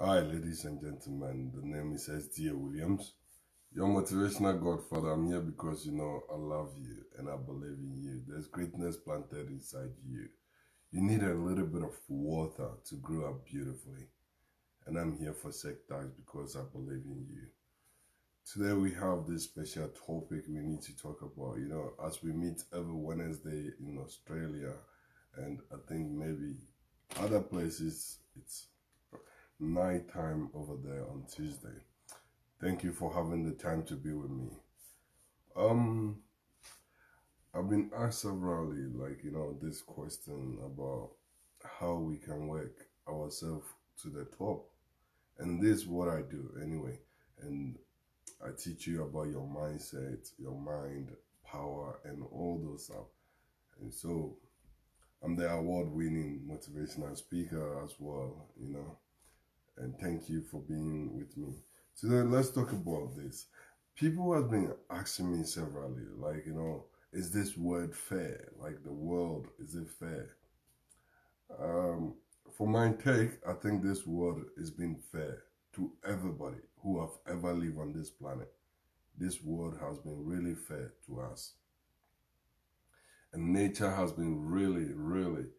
Hi, ladies and gentlemen. The name is S.D.A. Williams, your motivational godfather. I'm here because I love you and I believe in you. There's greatness planted inside you. You need a little bit of water to grow up beautifully. And I'm here for sectors because I believe in you. Today we have this special topic we need to talk about. As we meet every Wednesday in Australia, and I think maybe other places, it's night time over there on Tuesday. Thank you for having the time to be with me. I've been asked severally, this question about how we can work ourselves to the top. And this is what I do anyway. And I teach you about your mindset, your mind, power, and all those stuff. And so I'm the award-winning motivational speaker as well, and thank you for being with me. Today, let's talk about this. People have been asking me severally, is this word fair? Like the world, is it fair? For my take, I think this world is being fair to everybody who have ever lived on this planet. This world has been really fair to us. And nature has been really, really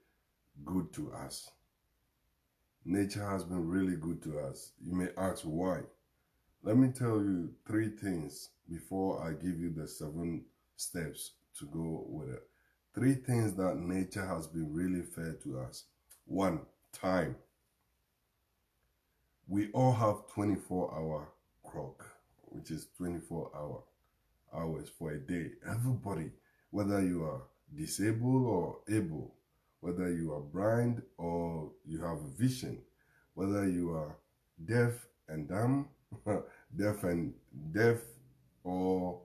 good to us. Nature has been really good to us. You may ask why. Let me tell you 3 things before I give you the 7 steps to go with it. 3 things that nature has been really fair to us. 1, time. We all have 24-hour clock, which is 24 hours for a day. Everybody, whether you are disabled or able, whether you are blind or you have vision, whether you are deaf and dumb, deaf, or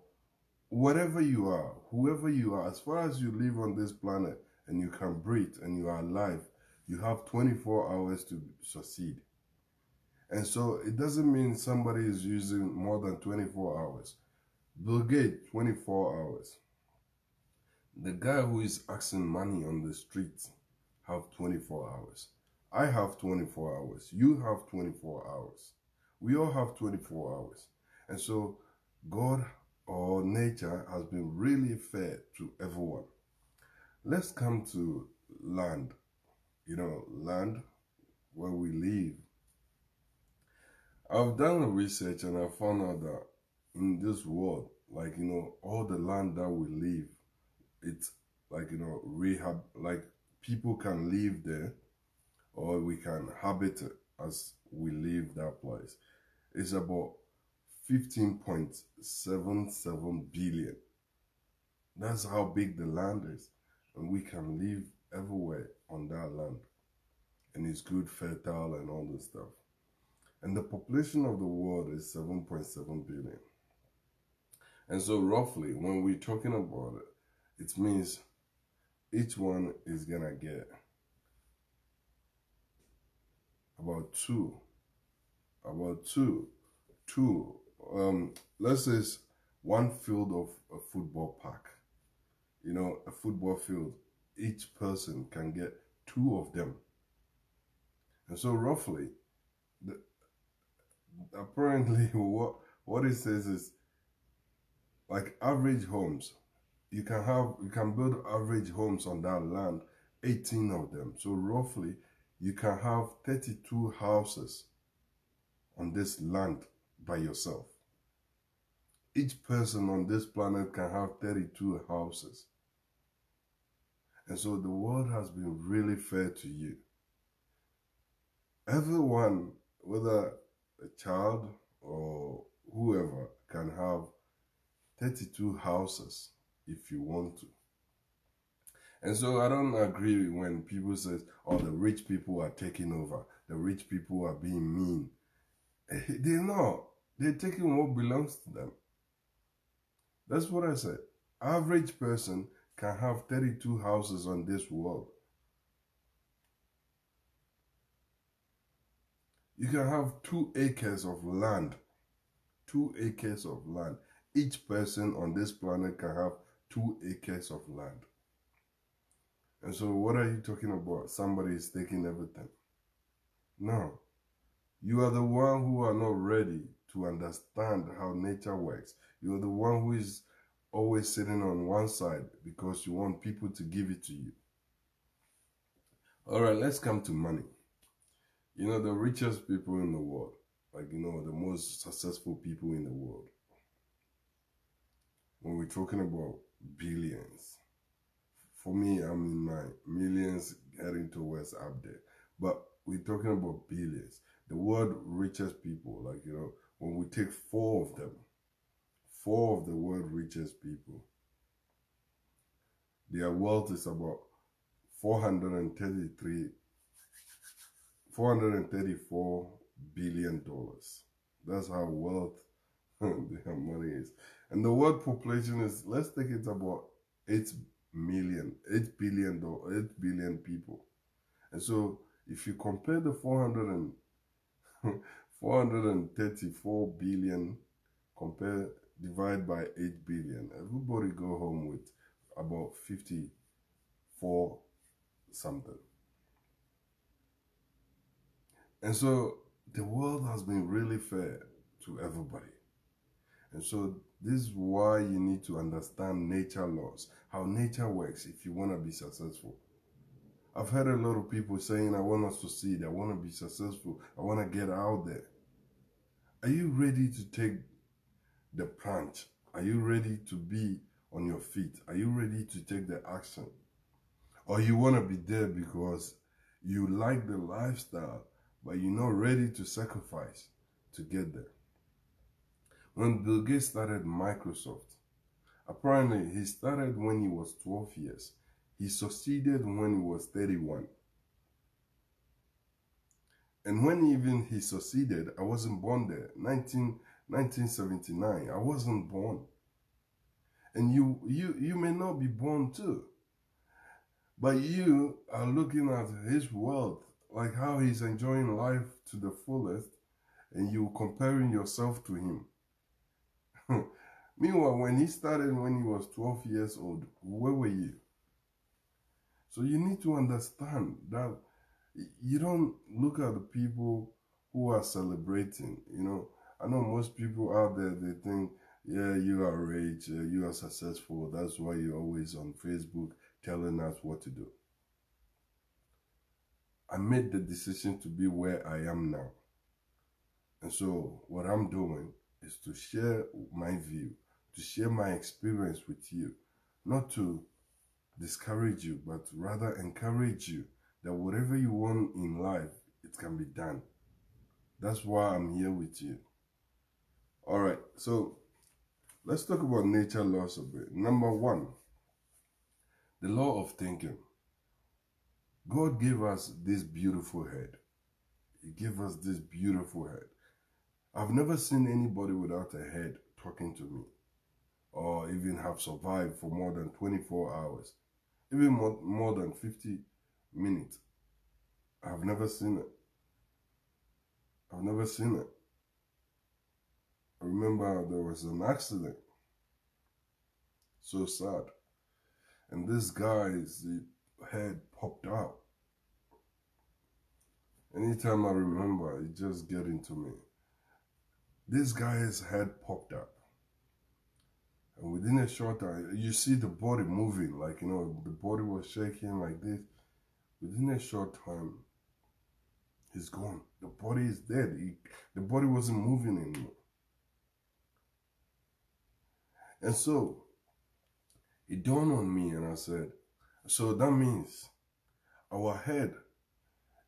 whatever you are, whoever you are, as far as you live on this planet and you can breathe and you are alive, you have 24 hours to succeed. And so it doesn't mean somebody is using more than 24 hours. Bill Gates, 24 hours. The guy who is asking money on the street have 24 hours. I have 24 hours. You have 24 hours. We all have 24 hours. And so God or nature has been really fair to everyone. Let's come to land. Land where we live. I've done research and I found out that in this world, all the land that we live, it's rehab, people can live there or we can habit it as we leave that place. It's about 15.77 billion. That's how big the land is. And we can live everywhere on that land. And it's good, fertile, and all this stuff. And the population of the world is 7.7 billion. And so roughly, when we're talking about it, it means each one is going to get about two, let's say it's one field of a football park. A football field, each person can get 2 of them. And so roughly, apparently what it says is average homes. You can build average homes on that land, 18 of them. So roughly, you can have 32 houses on this land by yourself. Each person on this planet can have 32 houses. And so the world has been really fair to you. Everyone, whether a child or whoever, can have 32 houses if you want to. And so I don't agree when people say, oh, the rich people are taking over. The rich people are being mean. They're not. They're taking what belongs to them. That's what I said. Average person can have 32 houses on this world. You can have 2 acres of land. 2 acres of land. Each person on this planet can have 2 acres of land. And so what are you talking about? Somebody is taking everything. No. You are the one who are not ready to understand how nature works. You are the one who is always sitting on one side because you want people to give it to you. All right, let's come to money. You know, the richest people in the world, like, you know, the most successful people in the world, when we're talking about billions, for me, I'm in my millions heading towards up there. But we're talking about billions. The world richest people, like, you know, when we take four of them, four of the world richest people, their wealth is about 433, $434 billion. That's how wealth their money is. And the world population is, let's take it about 8 million, $8 billion people. And so if you compare the 434 billion, divide by 8 billion, everybody go home with about 54 something. And so the world has been really fair to everybody. And so this is why you need to understand nature laws, how nature works if you want to be successful. I've heard a lot of people saying, I want to succeed, I want to be successful, I want to get out there. Are you ready to take the plunge? Are you ready to be on your feet? Are you ready to take the action? Or you want to be there because you like the lifestyle, but you're not ready to sacrifice to get there? When Bill Gates started Microsoft, apparently he started when he was 12 years. He succeeded when he was 31. And when even he succeeded, I wasn't born there. 1979, I wasn't born. And you may not be born too. But you are looking at his wealth, like how he's enjoying life to the fullest, and you comparing yourself to him. Meanwhile, when he started when he was 12 years old, where were you? So you need to understand that you don't look at the people who are celebrating. You know, I know most people out there, they think, yeah, you are rich, you are successful. That's why you're always on Facebook telling us what to do. I made the decision to be where I am now. And so what I'm doing is to share my view, to share my experience with you, not to discourage you, but rather encourage you that whatever you want in life, it can be done. That's why I'm here with you. All right, so let's talk about nature laws a bit. Number one, the law of thinking. God gave us this beautiful head. He gave us this beautiful head. I've never seen anybody without a head talking to me or even have survived for more than 24 hours, even more than 50 minutes. I've never seen it. I've never seen it. I remember there was an accident. So sad. And this guy's head popped out. Anytime I remember, it just gets into me. This guy's head popped up. And within a short time, you see the body moving, like, you know, the body was shaking like this. Within a short time, he's gone. The body is dead. The body wasn't moving anymore. And so, it dawned on me and I said, so that means our head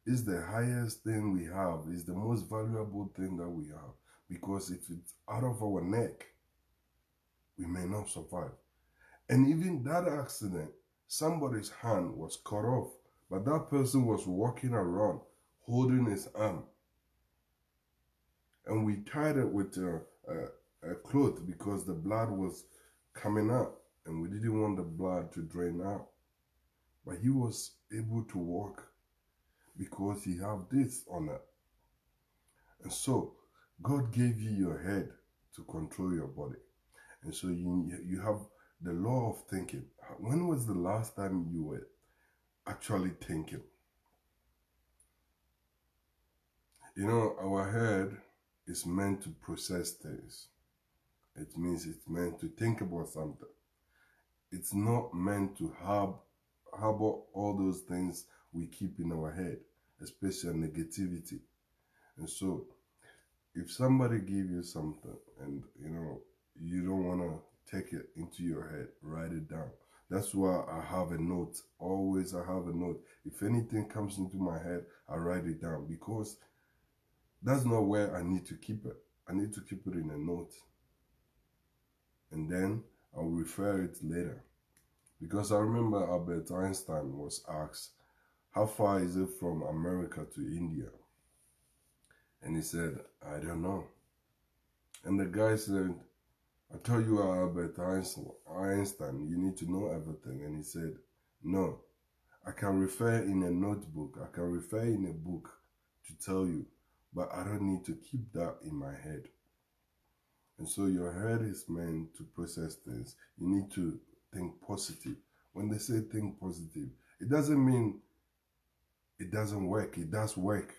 is the highest thing we have, is the most valuable thing that we have. Because if it's out of our neck, we may not survive. And even that accident, somebody's hand was cut off, but that person was walking around holding his arm. And we tied it with a cloth because the blood was coming out and we didn't want the blood to drain out. But he was able to walk because he had this on it. And so God gave you your head to control your body. And so you have the law of thinking. When was the last time you were actually thinking? You know, our head is meant to process things. It means it's meant to think about something. It's not meant to harbor all those things we keep in our head, especially negativity. And so, if somebody give you something and you don't want to take it into your head, write it down. That's why I have a note. Always I have a note. If anything comes into my head, I write it down, because that's not where I need to keep it. I need to keep it in a note, and then I'll refer it later. Because I remember Albert Einstein was asked, how far is it from America to India? And he said, I don't know. And the guy said, I told you Albert Einstein, you need to know everything. And he said, no, I can refer in a notebook, I can refer in a book to tell you, but I don't need to keep that in my head. And so your head is meant to process things. You need to think positive. When they say think positive, it doesn't mean it doesn't work. It does work.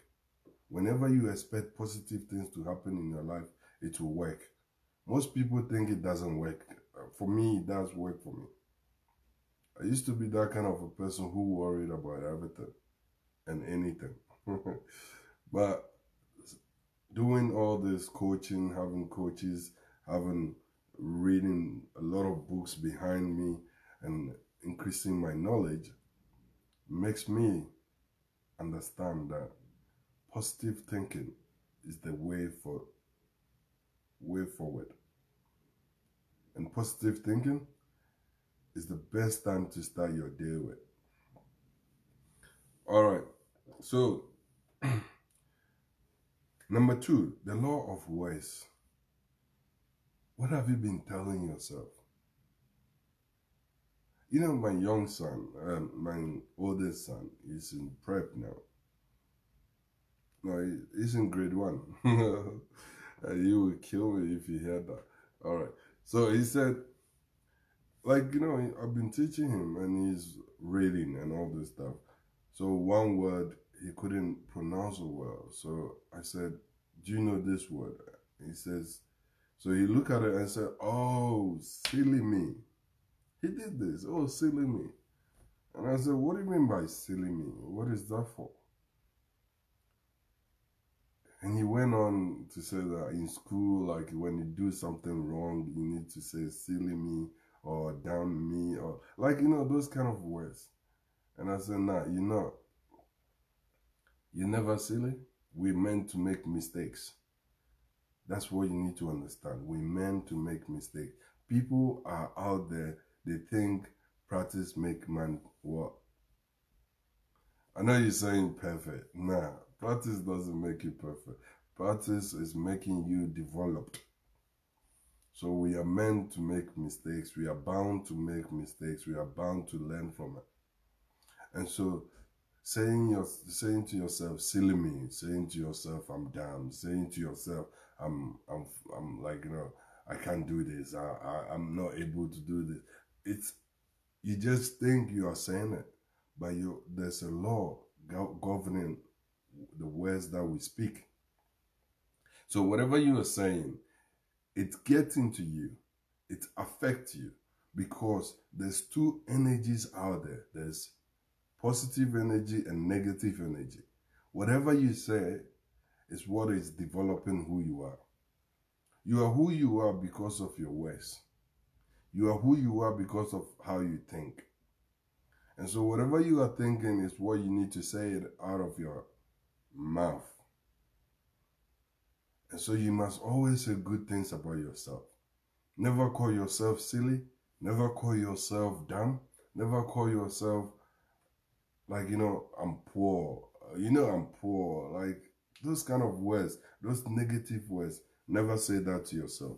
Whenever you expect positive things to happen in your life, it will work. Most people think it doesn't work. For me, it does work for me. I used to be that kind of a person who worried about everything and anything. But doing all this coaching, having coaches, having reading a lot of books behind me and increasing my knowledge makes me understand that positive thinking is the way forward. And positive thinking is the best time to start your day with. All right. So, number 2, the law of words. What have you been telling yourself? You know, my young son, my oldest son, is in prep now. No, he's in grade 1. You would kill me if you heard that. All right. So he said, like, I've been teaching him and he's reading and all this stuff. So one word he couldn't pronounce it well. So I said, do you know this word? He says, so he looked at it and said, oh, silly me. He did this. Oh, silly me. And I said, what do you mean by silly me? What is that for? And he went on to say that in school, like when you do something wrong, you need to say silly me or damn me or like, those kind of words. And I said, nah, you're never silly. We're meant to make mistakes. That's what you need to understand. We're meant to make mistakes. People are out there, they think practice make man what? I know you're saying perfect. Nah, practice doesn't make you perfect. Practice is making you developed. So we are meant to make mistakes. We are bound to make mistakes. We are bound to learn from it. And so saying to yourself, silly me, saying to yourself, I'm dumb, saying to yourself, I'm like, I can't do this. I'm not able to do this. You just think you are saying it, but there's a law governing the words that we speak. So whatever you are saying, it gets into you, it affects you, because there's 2 energies out there. There's positive energy and negative energy. Whatever you say is what is developing who you are. You are who you are because of your words. You are who you are because of how you think. And so whatever you are thinking is what you need to say it out of your mouth. And so you must always say good things about yourself. Never call yourself silly. Never call yourself dumb. Never call yourself like, I'm poor. I'm poor. Like those kind of words, those negative words. Never say that to yourself.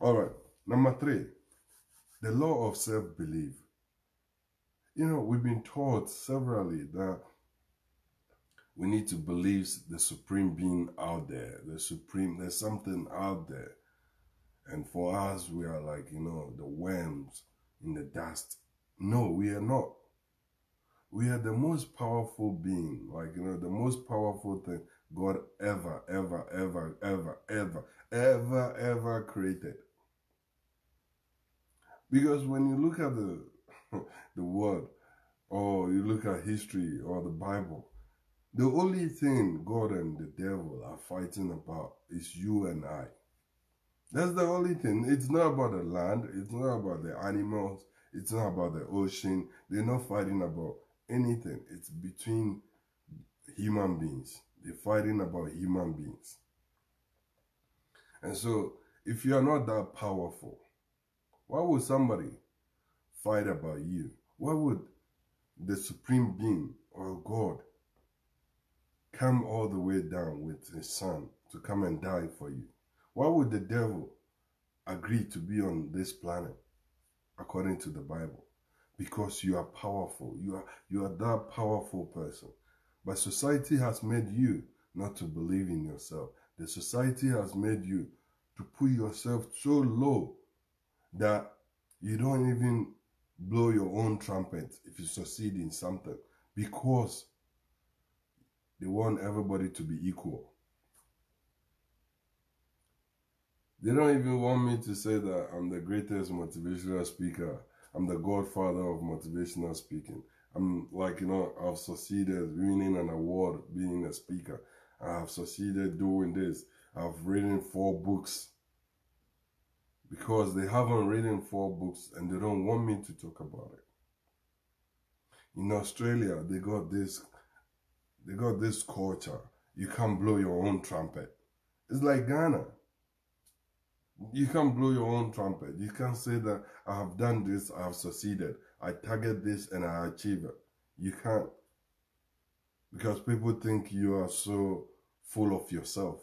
All right. Number 3, the law of self-belief. We've been taught severally that we need to believe the supreme being out there. There's something out there. And for us, we are like, the worms in the dust. No, we are not. We are the most powerful being, like, the most powerful thing God ever created. Because when you look at the the word, or you look at history or the Bible, the only thing God and the devil are fighting about is you and I. That's the only thing. It's not about the land, it's not about the animals, it's not about the ocean. They're not fighting about anything. It's between human beings. They're fighting about human beings. And so, if you are not that powerful, why would somebody fight about you? Why would the supreme being or God come all the way down with his son to come and die for you? Why would the devil agree to be on this planet according to the Bible? Because you are powerful. You are that powerful person. But society has made you not to believe in yourself. The society has made you to put yourself so low that you don't even blow your own trumpet if you succeed in something, because they want everybody to be equal. They don't even want me to say that I'm the greatest motivational speaker. I'm the godfather of motivational speaking. I'm like, I've succeeded winning an award being a speaker. I have succeeded doing this. I've written 4 books. Because they haven't written 4 books and they don't want me to talk about it. In Australia, they got this culture. You can't blow your own trumpet. It's like Ghana. You can't blow your own trumpet. You can't say that I have done this, I have succeeded. I target this and I achieve it. You can't. Because people think you are so full of yourself.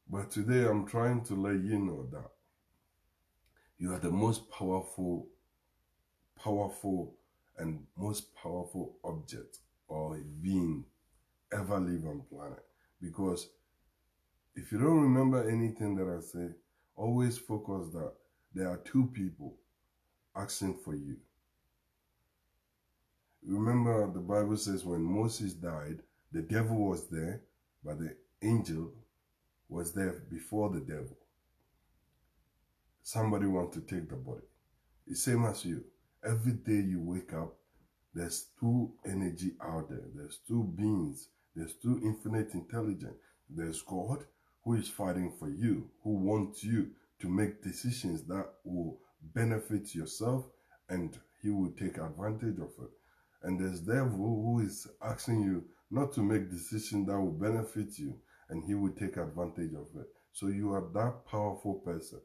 But today I'm trying to let you know that you are the most powerful and most powerful object or being ever live on planet. Because if you don't remember anything that I say, always focus that there are 2 people asking for you. Remember, the Bible says when Moses died, the devil was there, but the angel was there before the devil. Somebody wants to take the body. It's same as you. Every day you wake up, there's 2 energy out there. There's 2 beings. There's 2 infinite intelligence. There's God, who is fighting for you, who wants you to make decisions that will benefit yourself, and he will take advantage of it. And there's devil, who is asking you not to make decisions that will benefit you, and he will take advantage of it. So you are that powerful person.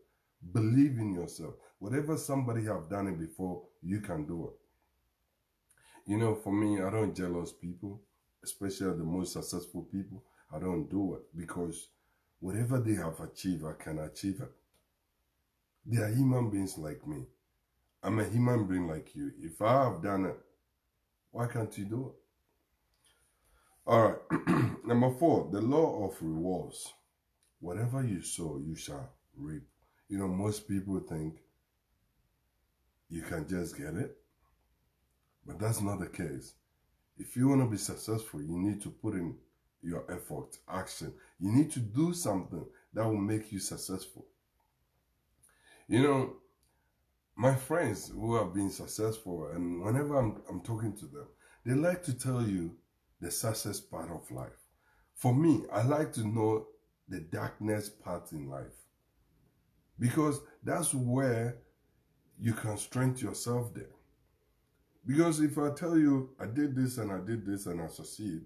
Believe in yourself. Whatever somebody have done it before, you can do it. For me, I don't jealous people, especially the most successful people. I don't do it because whatever they have achieved, I can achieve it. They are human beings like me. I'm a human being like you. If I have done it, why can't you do it? All right. Number 4, the law of rewards. Whatever you sow, you shall reap. Most people think you can just get it, but that's not the case. If you want to be successful, you need to put in your effort, action. You need to do something that will make you successful. My friends who have been successful, and whenever I'm talking to them, they like to tell you the success part of life. For me, I like to know the darkness part in life, because that's where you can strengthen yourself there. Because if I tell you, I did this and I did this and I succeed,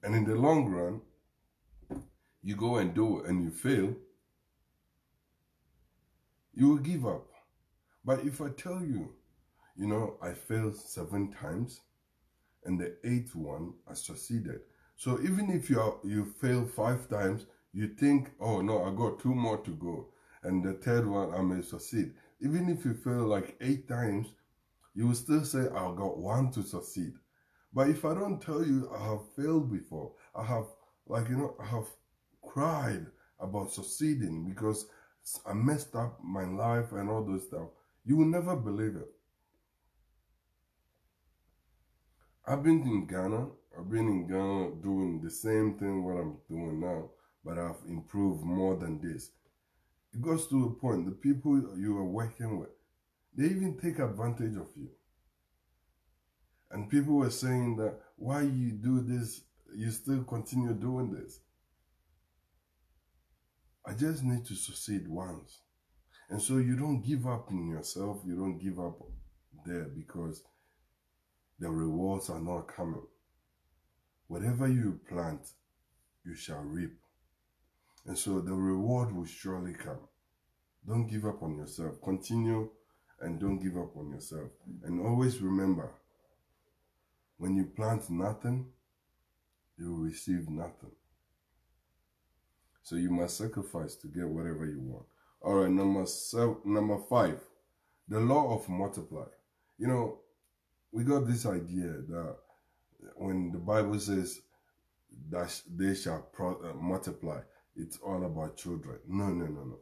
and in the long run, you go and do it and you fail, you will give up. But if I tell you, I failed 7 times, and the 8th one, I succeeded. So even if you fail 5 times, you think, oh no, I got 2 more to go, and the 3rd one, I may succeed. Even if you fail like 8 times, you will still say, I got 1 to succeed. But if I don't tell you I have failed before, I have, I have cried about succeeding because I messed up my life and all those stuff, you will never believe it. I've been in Ghana. I've been in Ghana doing the same thing what I'm doing now, but I've improved more than this. It goes to a point, the people you are working with, they even take advantage of you. And people were saying that, why you do this, you still continue doing this. I just need to succeed once. And so you don't give up in yourself, you don't give up there because the rewards are not coming. Whatever you plant, you shall reap. And so the reward will surely come. Don't give up on yourself. Continue and don't give up on yourself. And always remember, when you plant nothing, you will receive nothing. So you must sacrifice to get whatever you want. All right, number 5, the law of multiply. You know, we got this idea that when the Bible says that they shall multiply, it's all about children. No.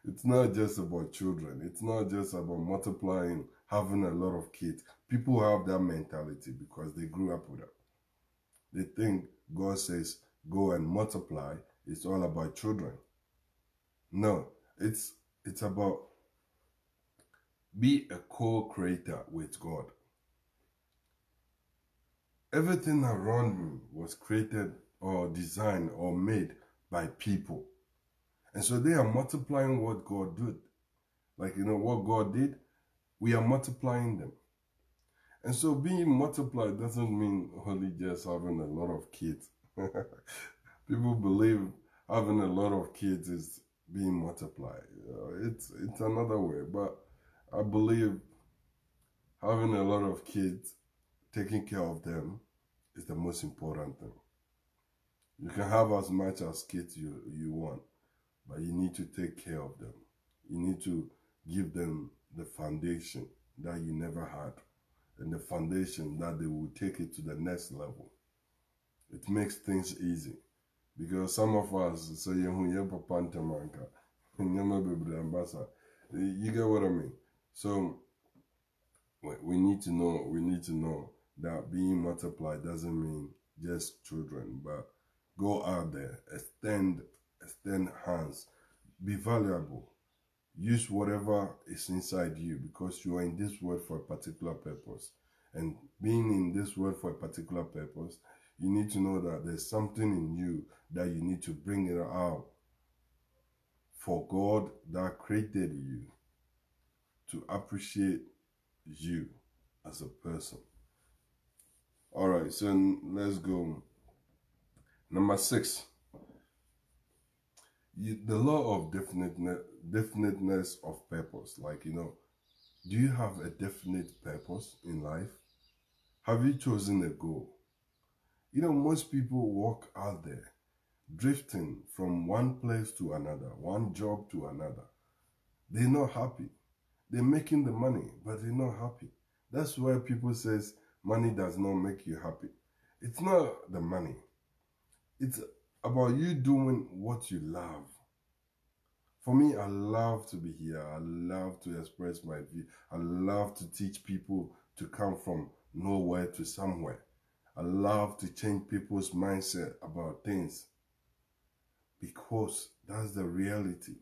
It's not just about children. It's not just about multiplying, having a lot of kids. People have that mentality because they grew up with it. They think God says, go and multiply. It's all about children. No, it's about be a co-creator with God. Everything around me was created or designed or made by people. And so they are multiplying what God did. Like, what God did, we are multiplying them. And so being multiplied doesn't mean only just having a lot of kids. People believe having a lot of kids is being multiplied. It's another way, but I believe having a lot of kids, taking care of them, is the most important thing. You can have as much as kids you want, but you need to take care of them. You need to give them the foundation that you never had, and the foundation that they will take it to the next level. It makes things easy. Because some of us say, you get what I mean? So we need to know that being multiplied doesn't mean just children, but go out there, extend hands, be valuable. Use whatever is inside you because you are in this world for a particular purpose. And being in this world for a particular purpose, you need to know that there's something in you that you need to bring it out for God that created you to appreciate you as a person. All right, so let's go. Number 6. The law of definiteness of purpose. Like, do you have a definite purpose in life? Have you chosen a goal? Most people walk out there drifting from one place to another, one job to another. They're not happy. They're making the money, but they're not happy. That's why people says money does not make you happy. It's not the money. It's about you doing what you love. For me, I love to be here. I love to express my view. I love to teach people to come from nowhere to somewhere. I love to change people's mindset about things because that's the reality.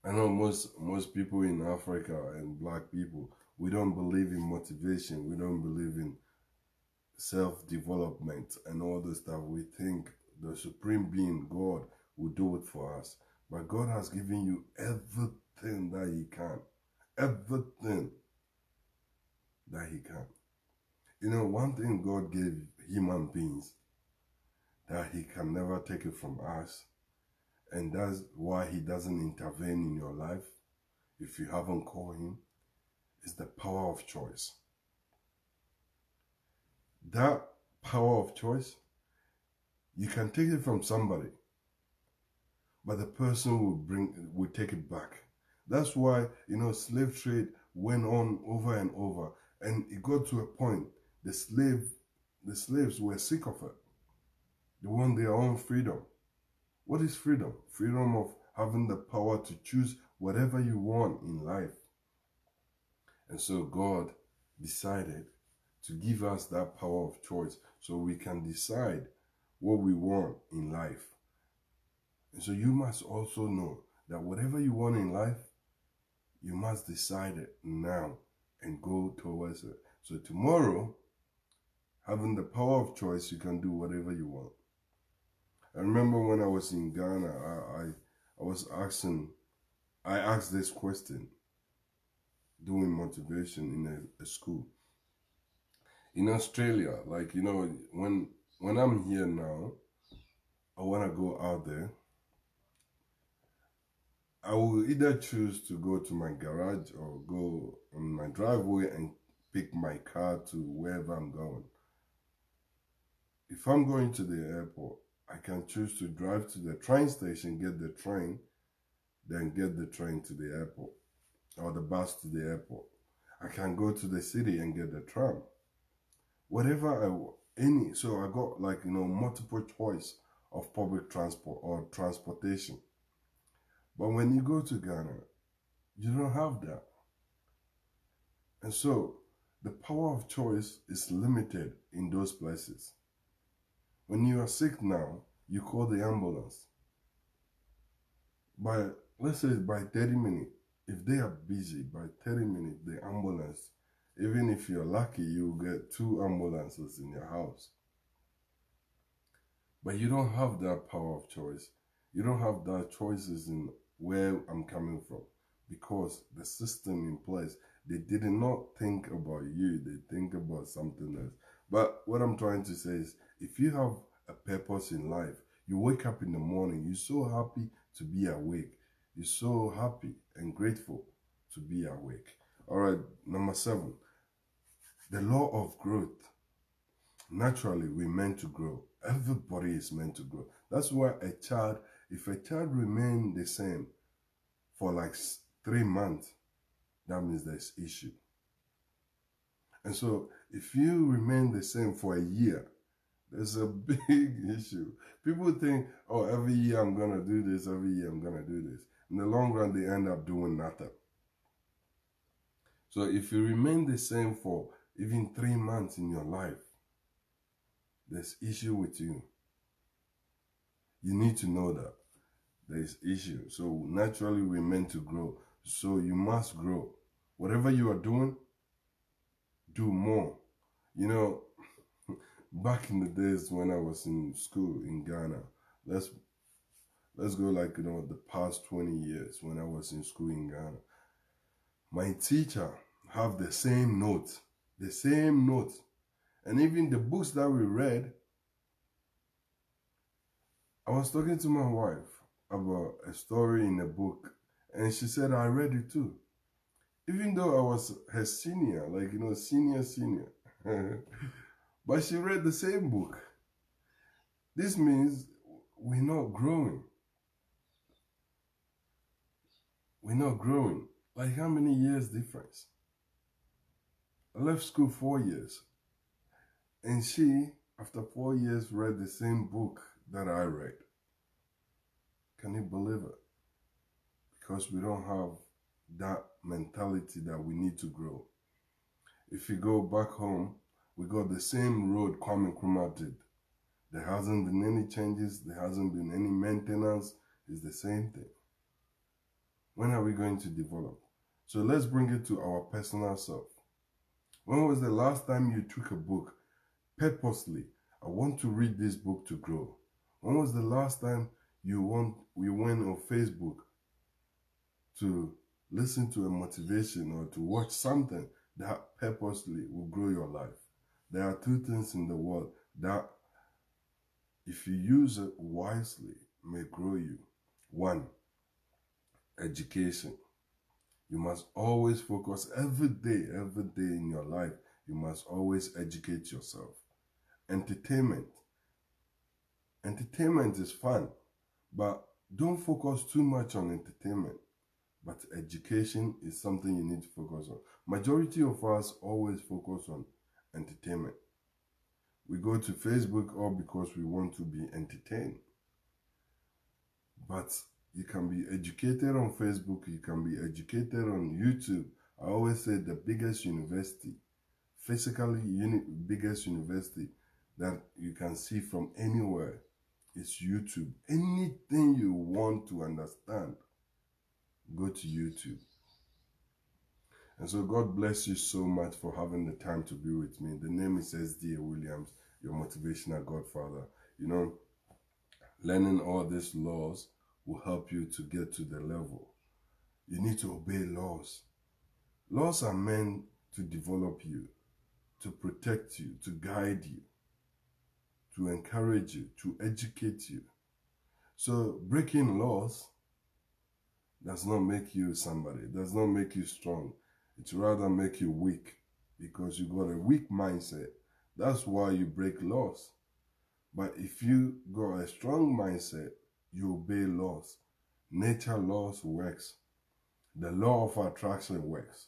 I know most people in Africa and black people, we don't believe in motivation. We don't believe in self-development and all the stuff. We think the supreme being, God, will do it for us. But God has given you everything that He can. Everything that He can. One thing God gave human beings that He can never take it from us, and that's why He doesn't intervene in your life if you haven't called Him, is the power of choice. That power of choice, you can take it from somebody, but the person will take it back. That's why, slave trade went on over and over, and it got to a point, the slaves were sick of it. They want their own freedom. What is freedom? Freedom of having the power to choose whatever you want in life. And so God decided to give us that power of choice so we can decide what we want in life. And so you must also know that whatever you want in life, you must decide it now and go towards it. So tomorrow, having the power of choice, you can do whatever you want. I remember when I was in Ghana, I asked this question doing motivation in a school. In Australia, like, you know, when I'm here now, I want to go out there. I will either choose to go to my garage or go on my driveway and pick my car to wherever I'm going. If I'm going to the airport, I can choose to drive to the train station, get the train, then get the train to the airport or the bus to the airport. I can go to the city and get the tram. So I got, like, you know, multiple choice of public transport or transportation. But when you go to Ghana, you don't have that. And so the power of choice is limited in those places. When you are sick now, you call the ambulance. Let's say by 30 minutes, if they are busy, by 30 minutes, the ambulance, even if you're lucky, you'll get 2 ambulances in your house. But you don't have that power of choice. You don't have that choices in where I'm coming from, because the system in place, they did not think about you. They think about something else. But what I'm trying to say is, if you have a purpose in life, you wake up in the morning, you're so happy to be awake. You're so happy and grateful to be awake. All right, number 7, the law of growth. Naturally, we're meant to grow. Everybody is meant to grow. That's why if a child remains the same for like 3 months, that means there's issue. And so if you remain the same for a year, there's a big issue. People think, oh, every year I'm going to do this, every year I'm going to do this. In the long run, they end up doing nothing. So if you remain the same for even 3 months in your life, there's issue with you. You need to know that there's issue. So naturally, we're meant to grow. So you must grow. Whatever you are doing, do more. You know, back in the days when I was in school in Ghana, let's go, like, you know, the past 20 years when I was in school in Ghana, my teacher have the same notes. And even the books that we read, I was talking to my wife about a story in a book, and she said, I read it too. Even though I was her senior, like, you know, senior. But she read the same book. This means we're not growing. We're not growing. Like, how many years difference? I left school 4 years. And she, after 4 years, read the same book that I read. Can you believe it? Because we don't have that mentality that we need to grow. If you go back home, we got the same road Kwame Nkrumah did. There hasn't been any changes. There hasn't been any maintenance. It's the same thing. When are we going to develop? So let's bring it to our personal self. When was the last time you took a book purposely? I want to read this book to grow. When was the last time you went on Facebook to listen to a motivation or to watch something that purposely will grow your life? There are 2 things in the world that, if you use it wisely, may grow you. 1, education. You must always focus every day in your life. You must always educate yourself. Entertainment. Entertainment is fun, but don't focus too much on entertainment. But education is something you need to focus on. Majority of us always focus on entertainment. We go to Facebook all because we want to be entertained. But you can be educated on Facebook. You can be educated on YouTube. I always say the biggest university physically biggest university that you can see from anywhere is YouTube. Anything you want to understand, go to YouTube. And so God bless you so much for having the time to be with me. The name is S.D.A. Williams, your motivational godfather. You know, learning all these laws will help you to get to the level. You need to obey laws. Laws are meant to develop you, to protect you, to guide you, to encourage you, to educate you. So breaking laws does not make you somebody, does not make you strong. It rather make you weak, because you got a weak mindset. That's why you break laws. But if you got a strong mindset, you obey laws. Nature laws works. The law of attraction works.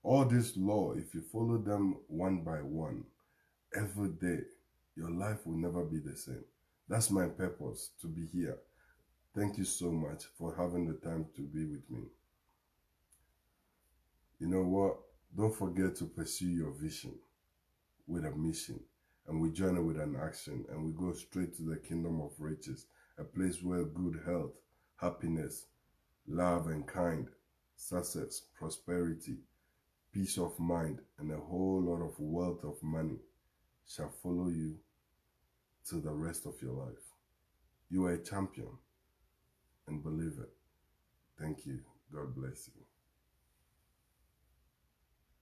All this law, if you follow them one by one, every day, your life will never be the same. That's my purpose, to be here. Thank you so much for having the time to be with me. You know what? Don't forget to pursue your vision with a mission. And we join it with an action. And we go straight to the kingdom of riches. A place where good health, happiness, love and kind, success, prosperity, peace of mind, and a whole lot of wealth of money shall follow you to the rest of your life. You are a champion, and believe it. Thank you. God bless you.